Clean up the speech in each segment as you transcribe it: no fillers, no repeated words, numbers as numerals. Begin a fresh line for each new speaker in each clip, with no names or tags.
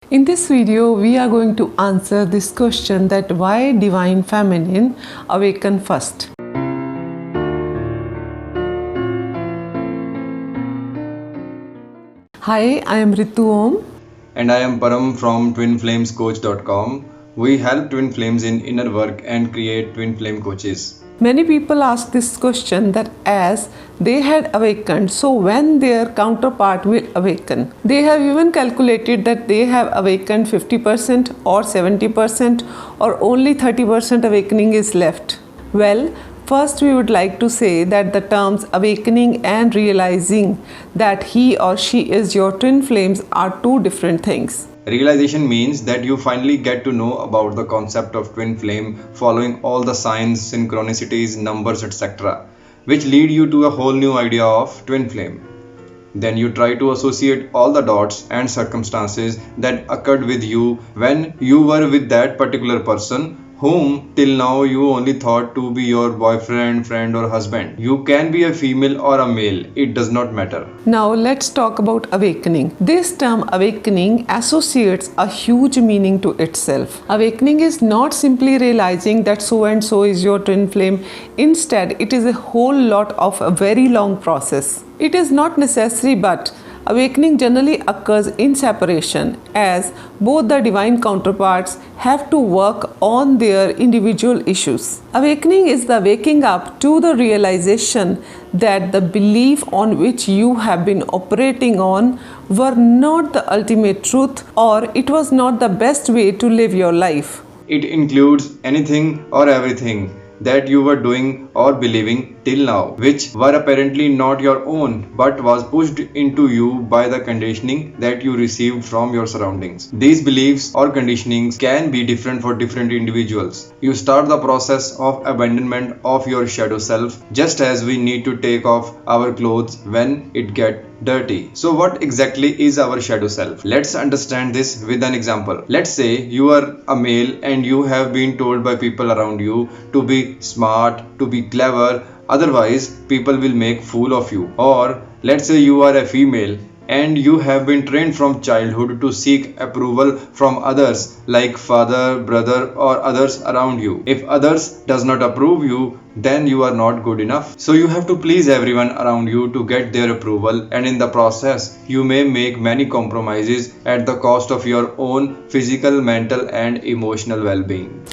In this video, we are going to answer this question that why Divine Feminine awaken first. Hi, I am Ritu Om.
And I am Param from twinflamescoach.com. We help twin flames in inner work and create twin flame coaches.
Many people ask this question that as they had awakened, so when their counterpart will awaken. They have even calculated that they have awakened 50% or 70% or only 30% awakening is left. Well, first we would like to say that the terms awakening and realizing that he or she is your twin flames are two different things.
Realization means that you finally get to know about the concept of twin flame following all the signs, synchronicities, numbers, etc., which lead you to a whole new idea of twin flame. Then you try to associate all the dots and circumstances that occurred with you when you were with that particular person whom till now you only thought to be your boyfriend, friend or husband. You can be a female or a male, it does not matter.
Now let's talk about awakening. This term awakening associates a huge meaning to itself. Awakening is not simply realizing that so and so is your twin flame. Instead, it is a whole lot of a very long process. It is not necessary, but awakening generally occurs in separation as both the divine counterparts have to work on their individual issues. Awakening is the waking up to the realization that the belief on which you have been operating on were not the ultimate truth, or it was not the best way to live your life.
It includes anything or everything that you were doing or believing till now, which were apparently not your own but was pushed into you by the conditioning that you received from your surroundings. These beliefs or conditionings can be different for different individuals. You start the process of abandonment of your shadow self, just as we need to take off our clothes when it gets dirty. So what exactly is our shadow self? Let's understand this with an example. Let's say you are a male and you have been told by people around you to be smart, to be clever, otherwise people will make fool of you. Or let's say you are a female and you have been trained from childhood to seek approval from others like father, brother or others around you. If others does not approve you, then you are not good enough. So you have to please everyone around you to get their approval, and in the process you may make many compromises at the cost of your own physical, mental and emotional well-being.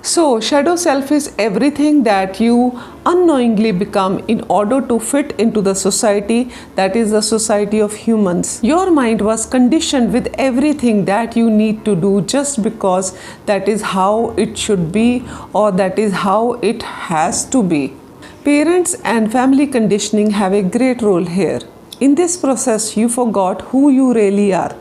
So, shadow self is everything that you unknowingly become in order to fit into the society that is the society of humans. Your mind was conditioned with everything that you need to do just because that is how it should be or that is how it has to be. Parents and family conditioning have a great role here. In this process, you forgot who you really are.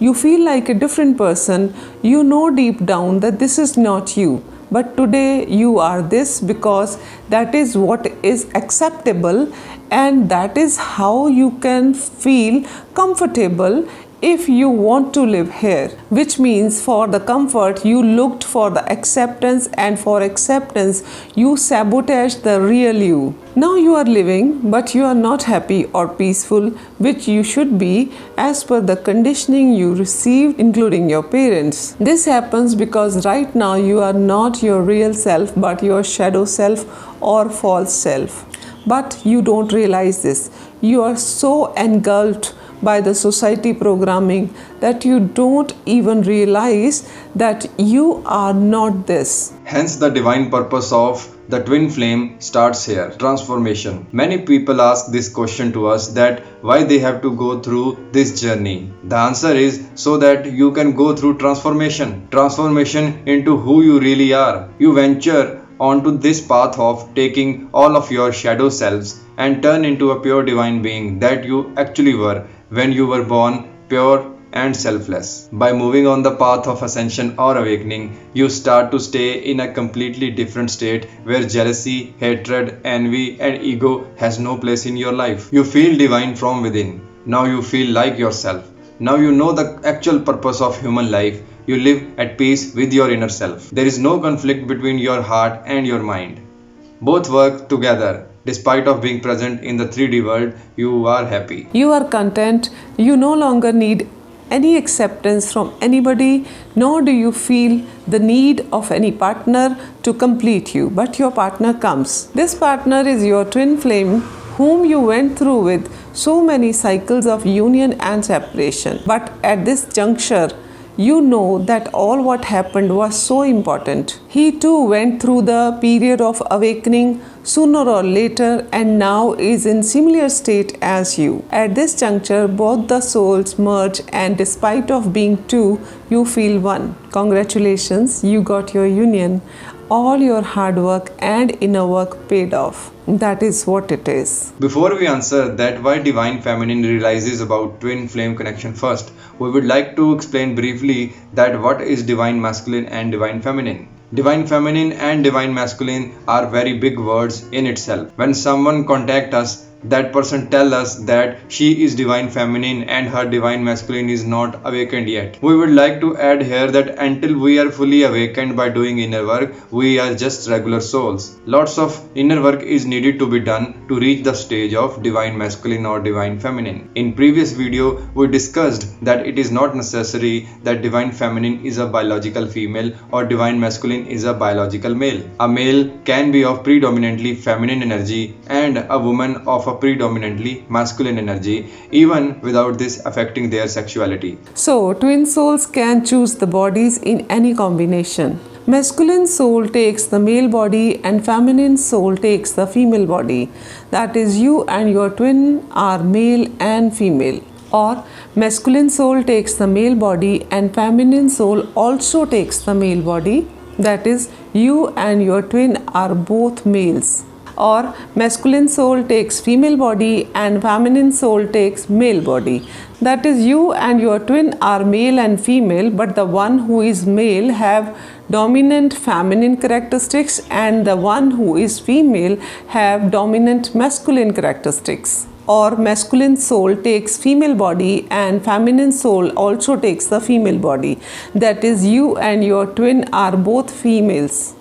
You feel like a different person. You know deep down that this is not you. But today you are this because that is what is acceptable and that is how you can feel comfortable if you want to live here, which means for the comfort you looked for the acceptance, and for acceptance you sabotaged the real you. Now you are living but you are not happy or peaceful, which you should be as per the conditioning you received, including your parents. This happens because right now you are not your real self but your shadow self or false self. But you don't realize this. You are so engulfed by the society programming that you don't even realize that you are not this.
Hence the divine purpose of the twin flame starts here, transformation. Many people ask this question to us that why they have to go through this journey. The answer is so that you can go through transformation into who you really are. You venture onto this path of taking all of your shadow selves and turn into a pure divine being that you actually were when you were born, pure and selfless. By moving on the path of ascension or awakening, you start to stay in a completely different state where jealousy, hatred, envy and ego has no place in your life. You feel divine from within. Now you feel like yourself. Now you know the actual purpose of human life. You live at peace with your inner self. There is no conflict between your heart and your mind. Both work together. Despite of being present in the 3D world, you are happy.
You are content. You no longer need any acceptance from anybody, nor do you feel the need of any partner to complete you, but your partner comes. This partner is your twin flame whom you went through with so many cycles of union and separation. But at this juncture, you know that all what happened was so important. He too went through the period of awakening sooner or later and now is in similar state as you. At this juncture, both the souls merge and despite of being two, you feel one. Congratulations, you got your union. All your hard work and inner work paid off. That is what it is.
Before we answer that why Divine Feminine realizes about twin flame connection first, we would like to explain briefly that what is Divine Masculine and Divine Feminine. Divine Feminine and Divine Masculine are very big words in itself. When someone contact us, that person tell us that she is Divine Feminine and her Divine Masculine is not awakened yet. We would like to add here that until we are fully awakened by doing inner work, we are just regular souls. Lots of inner work is needed to be done to reach the stage of Divine Masculine or Divine Feminine. In previous video, we discussed that it is not necessary that Divine Feminine is a biological female or Divine Masculine is a biological male. A male can be of predominantly feminine energy and a woman of a predominantly masculine energy, even without this affecting their sexuality.
So, twin souls can choose the bodies in any combination. Masculine soul takes the male body and feminine soul takes the female body. That is, you and your twin are male and female. Or masculine soul takes the male body and feminine soul also takes the male body. That is, you and your twin are both males. Or masculine soul takes female body and feminine soul takes male body. That is, you and your twin are male and female, but the one who is male have dominant feminine characteristics and the one who is female have dominant masculine characteristics. Or masculine soul takes female body and feminine soul also takes the female body. That is, you and your twin are both females.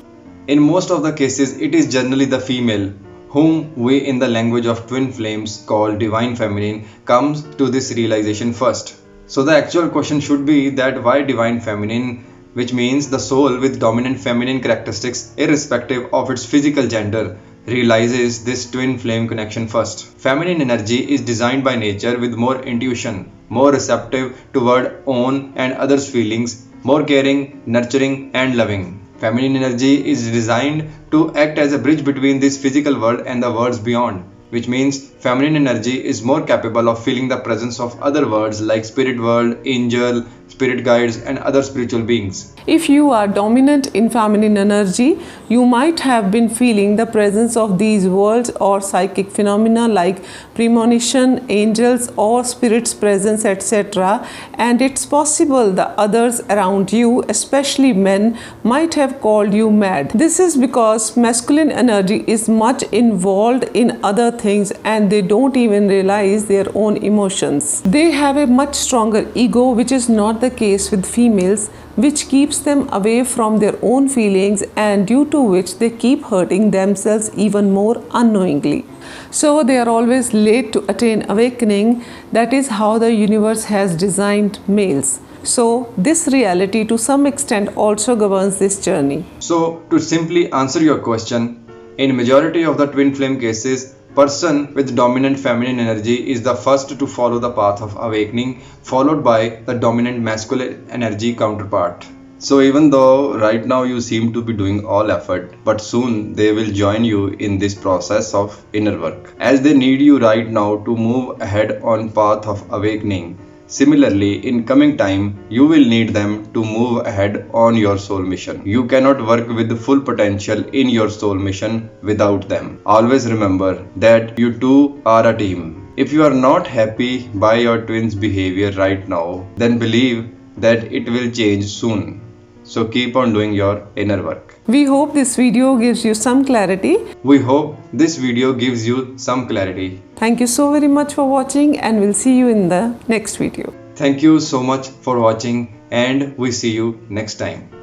In most of the cases, it is generally the female whom we in the language of twin flames call Divine Feminine comes to this realization first. So the actual question should be that why Divine Feminine, which means the soul with dominant feminine characteristics irrespective of its physical gender, realizes this twin flame connection first. Feminine energy is designed by nature with more intuition, more receptive toward own and others' feelings, more caring, nurturing and loving. Feminine energy is designed to act as a bridge between this physical world and the worlds beyond, which means feminine energy is more capable of feeling the presence of other worlds like spirit world, angel, spirit guides and other spiritual beings.
If you are dominant in feminine energy, you might have been feeling the presence of these worlds or psychic phenomena like premonition, angels or spirits presence, etc. And it's possible the others around you, especially men, might have called you mad. This is because masculine energy is much involved in other things and they don't even realize their own emotions. They have a much stronger ego, which is not the case with females, which keeps them away from their own feelings and due to which they keep hurting themselves even more unknowingly. So they are always late to attain awakening. That is how the universe has designed males. So this reality to some extent also governs this journey.
So to simply answer your question, in majority of the twin flame cases, person with dominant feminine energy is the first to follow the path of awakening, followed by the dominant masculine energy counterpart. So even though right now you seem to be doing all effort, but soon they will join you in this process of inner work, as they need you right now to move ahead on path of awakening. Similarly, in coming time, you will need them to move ahead on your soul mission. You cannot work with full potential in your soul mission without them. Always remember that you two are a team. If you are not happy by your twins' behavior right now, then believe that it will change soon. So keep on doing your inner work.
We hope this video gives you some clarity.
We hope this video gives you some clarity.
Thank you so very much for watching and we'll see you in the next video.
Thank you so much for watching and we see you next time.